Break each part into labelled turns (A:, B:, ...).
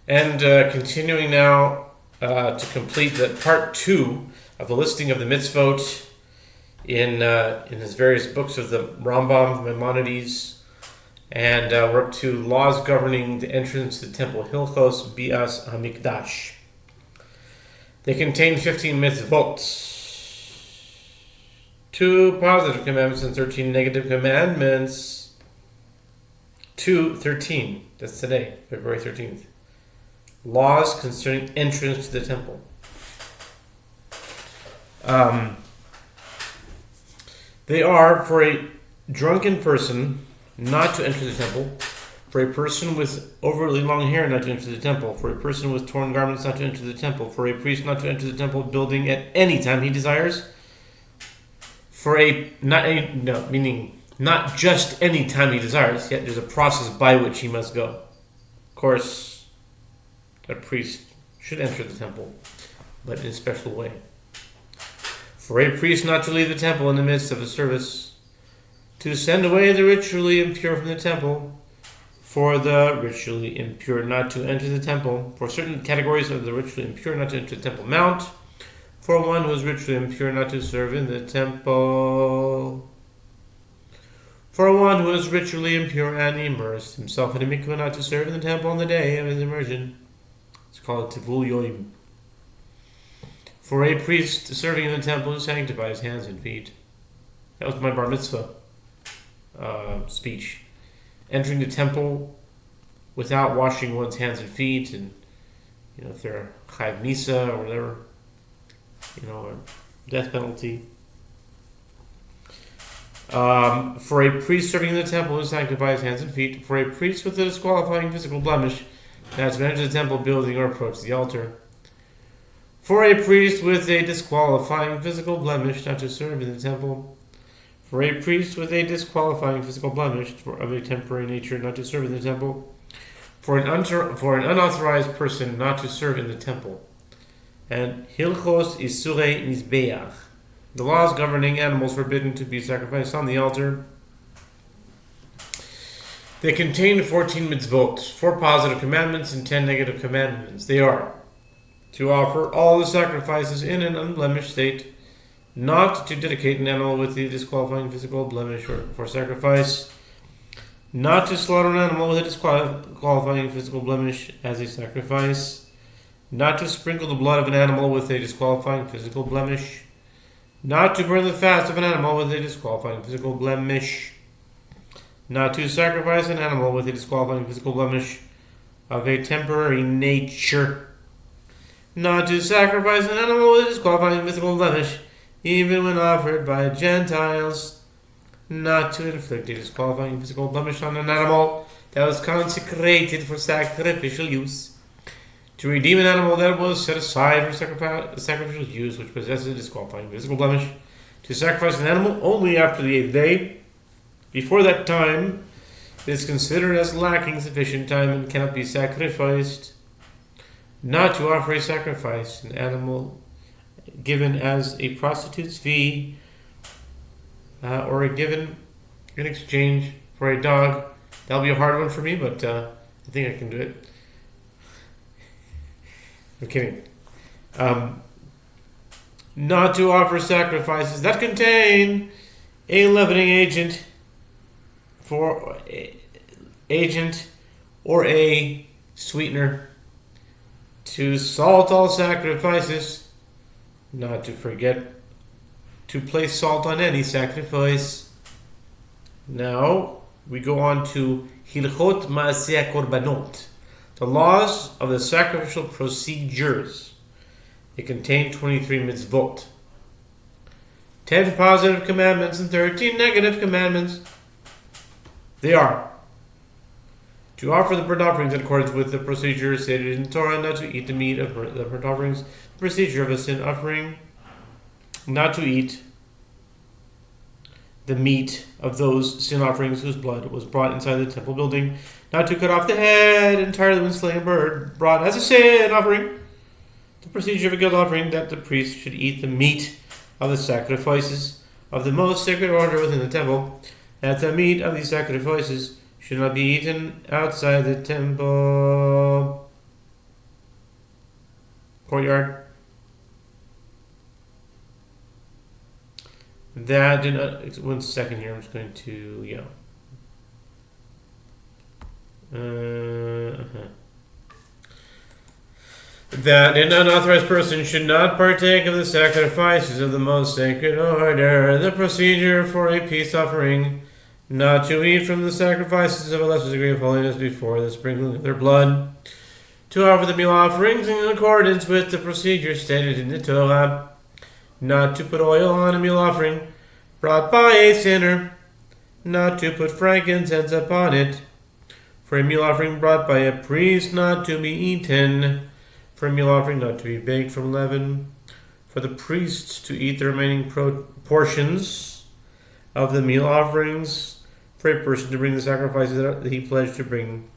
A: And continuing now to complete the part 2 of the listing of the Mitzvot in his various books of the Rambam, Maimonides, and we're up to laws governing the entrance to the temple, Hilchos Bias HaMikdash. They contain 15 Mitzvot, 2 positive commandments and 13 negative commandments. 2:13, that's today, February 13th. Laws concerning entrance to the temple. They are for a drunken person not to enter the temple, for a person with overly long hair not to enter the temple, for a person with torn garments not to enter the temple, for a priest not to enter the temple building at any time he desires, meaning not just any time he desires, yet there's a process by which he must go. Of course, a priest should enter the temple, but in a special way. For a priest not to leave the temple in the midst of a service, to send away the ritually impure from the temple, for the ritually impure not to enter the temple, for certain categories of the ritually impure not to enter the temple mount, for one who is ritually impure not to serve in the temple, for one who is ritually impure and immersed himself in a mikveh not to serve in the temple on the day of his immersion. It's called Tivul Yoim. For a priest serving in the temple to sanctify his hands and feet. That was my bar mitzvah speech. Entering the temple without washing one's hands and feet, and if they're chayav misa or whatever, or death penalty. For a priest serving in the temple to sanctify his hands and feet. For a priest with a disqualifying physical blemish not to enter the temple building or approach the altar. For a priest with a disqualifying physical blemish not to serve in the temple. For a priest with a disqualifying physical blemish of a temporary nature not to serve in the temple. For an unauthorized person not to serve in the temple. And Hilchos Isurei Mizbeach, the laws governing animals forbidden to be sacrificed on the altar. They contain 14 mitzvot, 4 positive commandments and 10 negative commandments. They are to offer all the sacrifices in an unblemished state, not to dedicate an animal with a disqualifying physical blemish for sacrifice, not to slaughter an animal with a disqualifying physical blemish as a sacrifice, not to sprinkle the blood of an animal with a disqualifying physical blemish, not to burn the fat of an animal with a disqualifying physical blemish, not to sacrifice an animal with a disqualifying physical blemish of a temporary nature, not to sacrifice an animal with a disqualifying physical blemish even when offered by Gentiles, not to inflict a disqualifying physical blemish on an animal that was consecrated for sacrificial use, to redeem an animal that was set aside for sacrificial use which possesses a disqualifying physical blemish, to sacrifice an animal only after the 8th day. Before that time, it is considered as lacking sufficient time and cannot be sacrificed. Not to offer a sacrifice, an animal given as a prostitute's fee, or given in exchange for a dog. That'll be a hard one for me, but I think I can do it. I'm kidding. Not to offer sacrifices that contain a leavening agent or a sweetener. To salt all sacrifices, not to forget to place salt on any sacrifice. Now we go on to Hilchot Ma'aseh Korbanot, the laws of the sacrificial procedures. They contain 23 mitzvot, 10 positive commandments and 13 negative commandments. They are to offer the burnt offerings in accordance with the procedure stated in the Torah, not to eat the meat of the burnt offerings, the procedure of a sin offering, not to eat the meat of those sin offerings whose blood was brought inside the temple building, not to cut off the head entirely when slaying a bird brought as a sin offering, the procedure of a guilt offering, that the priest should eat the meat of the sacrifices of the most sacred order within the temple, that the meat of these sacrifices should not be eaten outside the temple. courtyard. That did not. 1 second here. I'm just going to That an unauthorized person should not partake of the sacrifices of the most sacred order. The procedure for a peace offering: not to eat from the sacrifices of a lesser degree of holiness before the sprinkling of their blood. To offer the meal offerings in accordance with the procedure stated in the Torah. Not to put oil on a meal offering brought by a sinner. Not to put frankincense upon it. For a meal offering brought by a priest, not to be eaten. For a meal offering not to be baked from leaven. For the priests to eat the remaining portions of the meal offerings. For a person to bring the sacrifices that he pledged to bring,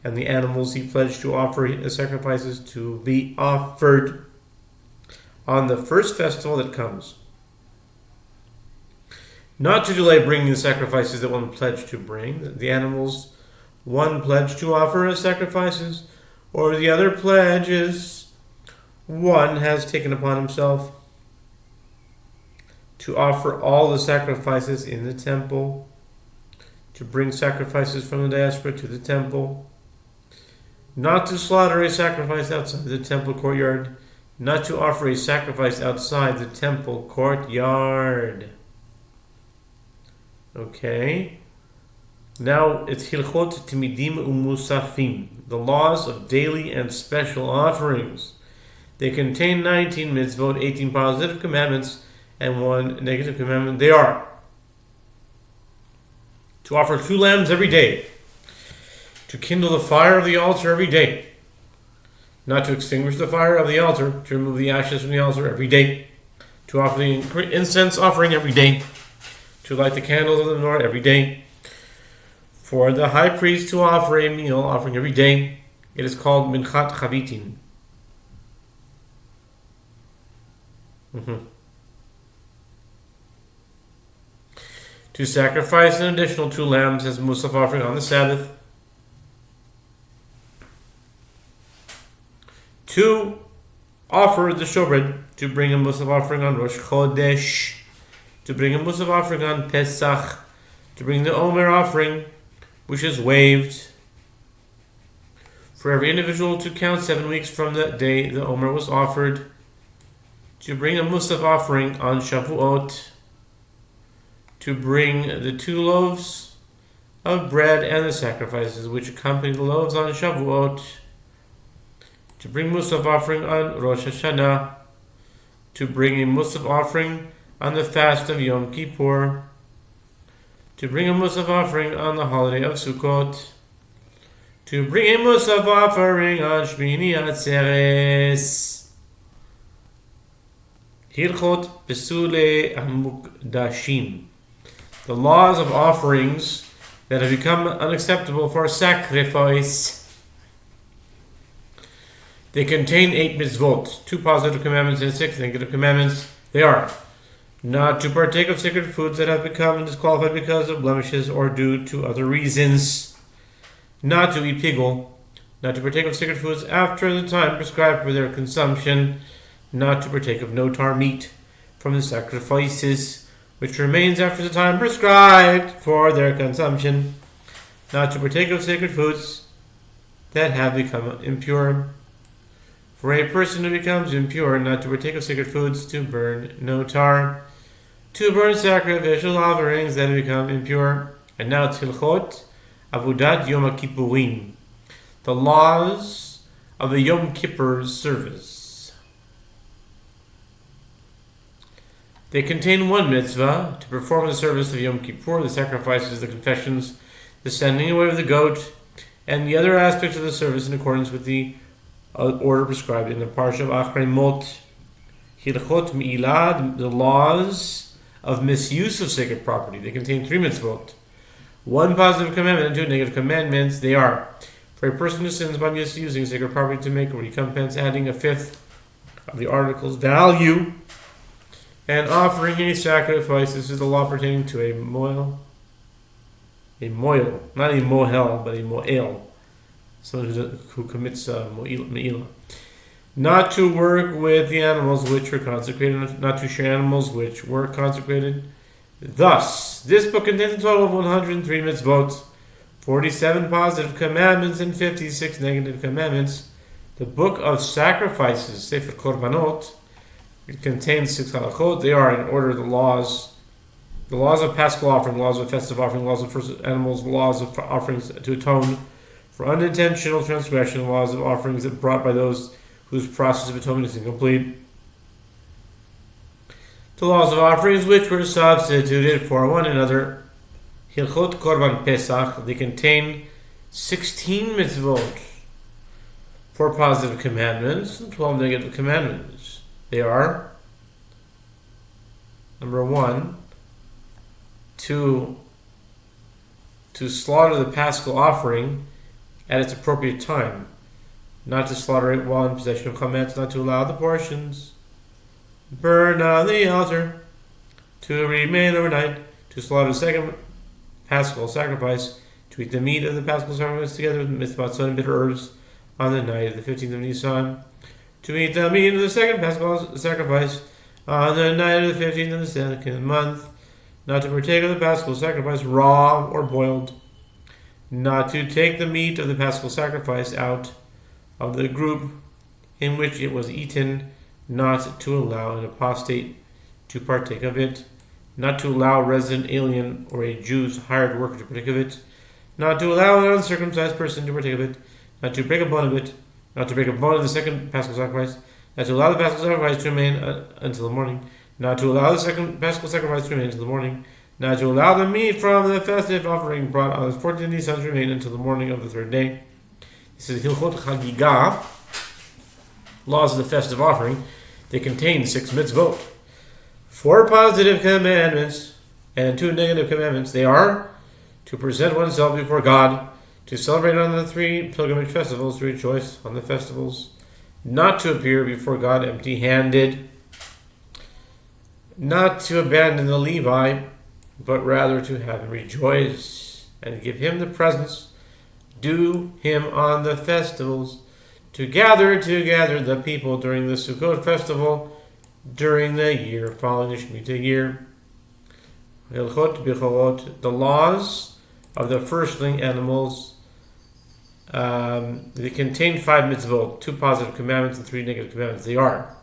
A: and the animals he pledged to offer as sacrifices to be offered on the first festival that comes. Not to delay bringing the sacrifices that one pledged to bring, the animals one pledged to offer as sacrifices, or the other pledges one has taken upon himself to offer all the sacrifices in the temple, to bring sacrifices from the diaspora to the temple, not to slaughter a sacrifice outside the temple courtyard, not to offer a sacrifice outside the temple courtyard. Okay. Now it's Hilchot Timidim Umusafim, the laws of daily and special offerings. They contain 19 mitzvot, 18 positive commandments, and 1 negative commandment. They are to offer 2 lambs every day, to kindle the fire of the altar every day, not to extinguish the fire of the altar, to remove the ashes from the altar every day, to offer the incense offering every day, to light the candles of the menorah every day, for the high priest to offer a meal offering every day. It is called Minchat Chavitin. To sacrifice an additional 2 lambs as Musaf offering on the Sabbath. To offer the showbread, to bring a Musaf offering on Rosh Chodesh, to bring a Musaf offering on Pesach, to bring the Omer offering, which is waived. For every individual to count 7 weeks from the day the Omer was offered, to bring a Musaf offering on Shavuot, to bring the 2 loaves of bread and the sacrifices which accompany the loaves on Shavuot, to bring Musaf offering on Rosh Hashanah, to bring a Musaf offering on the fast of Yom Kippur, to bring a Musaf offering on the holiday of Sukkot, to bring a Musaf offering on Shmini Atzeres. Hilchot Pesule Hamukdashim, the laws of offerings that have become unacceptable for sacrifice. They contain 8 mitzvot, 2 positive commandments and 6 negative commandments. They are not to partake of sacred foods that have become disqualified because of blemishes or due to other reasons, not to eat pigul, not to partake of sacred foods after the time prescribed for their consumption, not to partake of notar meat from the sacrifices which remains after the time prescribed for their consumption, not to partake of sacred foods that have become impure. For a person who becomes impure, not to partake of sacred foods, to burn notar, to burn sacrificial offerings that have become impure. And now Tilchot Avodat Yom Kippurim, the laws of the Yom Kippur service. They contain 1 mitzvah, to perform the service of Yom Kippur, the sacrifices, the confessions, the sending away of the goat, and the other aspects of the service in accordance with the order prescribed in the Parsha of Achrei Mot. Hilchot Mi'ilad, the laws of misuse of sacred property. They contain 3 mitzvot, 1 positive commandment and 2 negative commandments. They are: for a person who sins by misusing sacred property to make a recompense, adding 1/5 of the article's value, and offering a sacrifice. This is the law pertaining to a moel, not a mohel, but a moel, someone who commits me'ilah. not to work with the animals which were consecrated, not to share animals which were consecrated. Thus, this book contains a total of 103 mitzvot, 47 positive commandments, and 56 negative commandments. The book of sacrifices, Sofer Korbanot, it contains 6 halachot. They are in order the laws of paschal offering, laws of festive offering, laws of first animals, laws of offerings to atone for unintentional transgression, laws of offerings that brought by those whose process of atonement is incomplete, the laws of offerings which were substituted for one another. Hilchot Korban Pesach, they contain 16 mitzvot, 4 positive commandments and 12 negative commandments. They are: number 1, to slaughter the paschal offering at its appropriate time, not to slaughter it while in possession of chametz, not to allow the portions burn on the altar, to remain overnight, to slaughter the second paschal sacrifice, to eat the meat of the paschal sacrifice together with mitzvot and bitter herbs on the night of the 15th of Nisan, to eat the meat of the second paschal sacrifice on the night of the 15th of the second month, not to partake of the paschal sacrifice raw or boiled, not to take the meat of the paschal sacrifice out of the group in which it was eaten, not to allow an apostate to partake of it, not to allow a resident alien or a Jew's hired worker to partake of it, not to allow an uncircumcised person to partake of it, not to break a bone of it, not to break a bone of the second paschal sacrifice, not to allow the paschal sacrifice to remain until the morning, not to allow the second paschal sacrifice to remain until the morning, not to allow the meat from the festive offering brought on the 14th of Nisan to remain until the morning of the 3rd day. This is Hilchot Chagigah, laws of the festive offering. They contain 6 mitzvot, 4 positive commandments, and 2 negative commandments. They are to present oneself before God, to celebrate on the 3 pilgrimage festivals, to rejoice on the festivals, not to appear before God empty-handed, not to abandon the Levi, but rather to have him rejoice and give him the presents due him on the festivals, to gather together the people during the Sukkot festival during the year following the Shemitah year. Hilchot Bicholot, the laws of the firstling animals. They contain 5 mitzvot, 2 positive commandments and 3 negative commandments. They are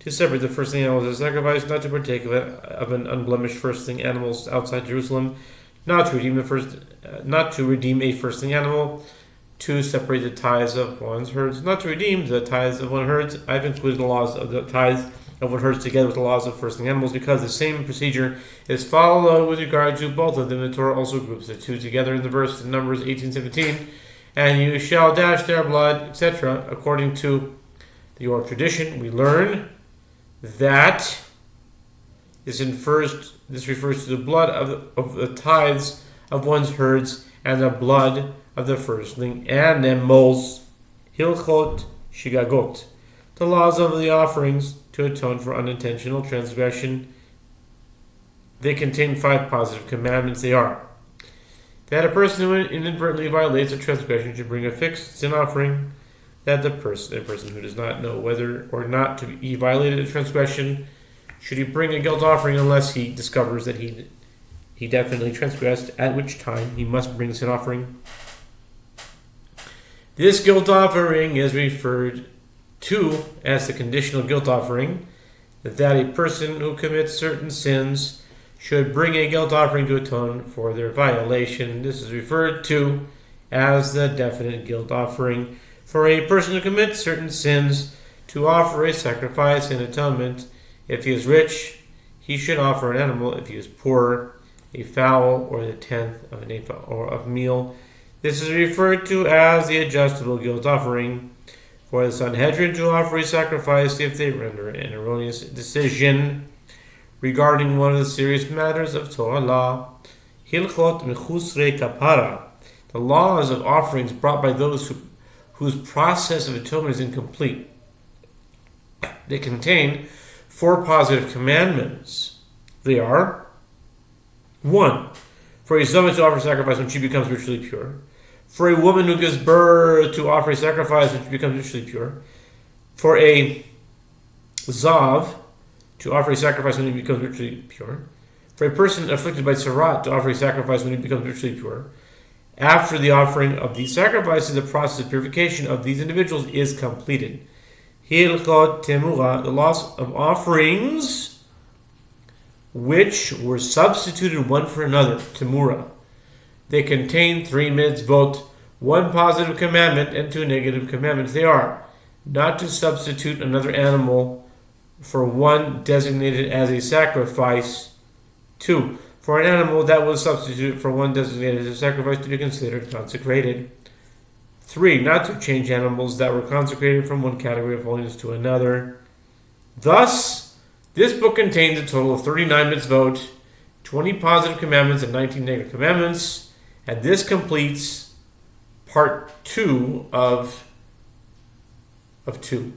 A: to separate the firstling animals as a sacrifice, not to partake of an unblemished firstling animals outside Jerusalem, not to redeem a firstling animal, to separate the tithes of one's herds, not to redeem the tithes of one's herds. I've included the laws of the tithes of one's herds together with the laws of firstling animals because the same procedure is followed with regard to both of them. The Torah also groups the 2 together in the verse in Numbers 18:17, and you shall dash their blood, etc. According to the oral tradition, we learn that this refers to the blood of the tithes of one's herds and the blood of the firstling animals. Hilchot Shigagot, the laws of the offerings to atone for unintentional transgression. They contain 5 positive commandments. They are that a person who inadvertently violates a transgression should bring a fixed sin offering, that a person who does not know whether or not he violated a transgression, should he bring a guilt offering unless he discovers that he definitely transgressed, at which time he must bring a sin offering. This guilt offering is referred to as the conditional guilt offering, that a person who commits certain sins should bring a guilt offering to atone for their violation. This is referred to as the definite guilt offering. For a person who commits certain sins to offer a sacrifice in atonement, if he is rich, he should offer an animal. If he is poor, a fowl or the 10th of an ephah or of meal. This is referred to as the adjustable guilt offering. For the Sanhedrin to offer a sacrifice if they render an erroneous decision regarding one of the serious matters of Torah law. Hilchot Mechusrei Kapara, the laws of offerings brought by those whose process of atonement is incomplete. They contain 4 positive commandments. They are: 1. For a Zomah to offer sacrifice when she becomes ritually pure. For a woman who gives birth to offer a sacrifice when she becomes ritually pure. for a Zav to offer a sacrifice when he becomes ritually pure, for a person afflicted by Tzarat to offer a sacrifice when he becomes ritually pure. After the offering of these sacrifices, the process of purification of these individuals is completed. Hilchot Temura, the loss of offerings which were substituted one for another, Temura. They contain 3 mitzvot, 1 positive commandment and 2 negative commandments. They are not to substitute another animal for one designated as a sacrifice. 2, for an animal that was substituted for one designated as a sacrifice to be considered consecrated. 3, not to change animals that were consecrated from one category of holiness to another. Thus, this book contains a total of 39 mitzvot, 20 positive commandments, and 19 negative commandments. And this completes part 2 of 2.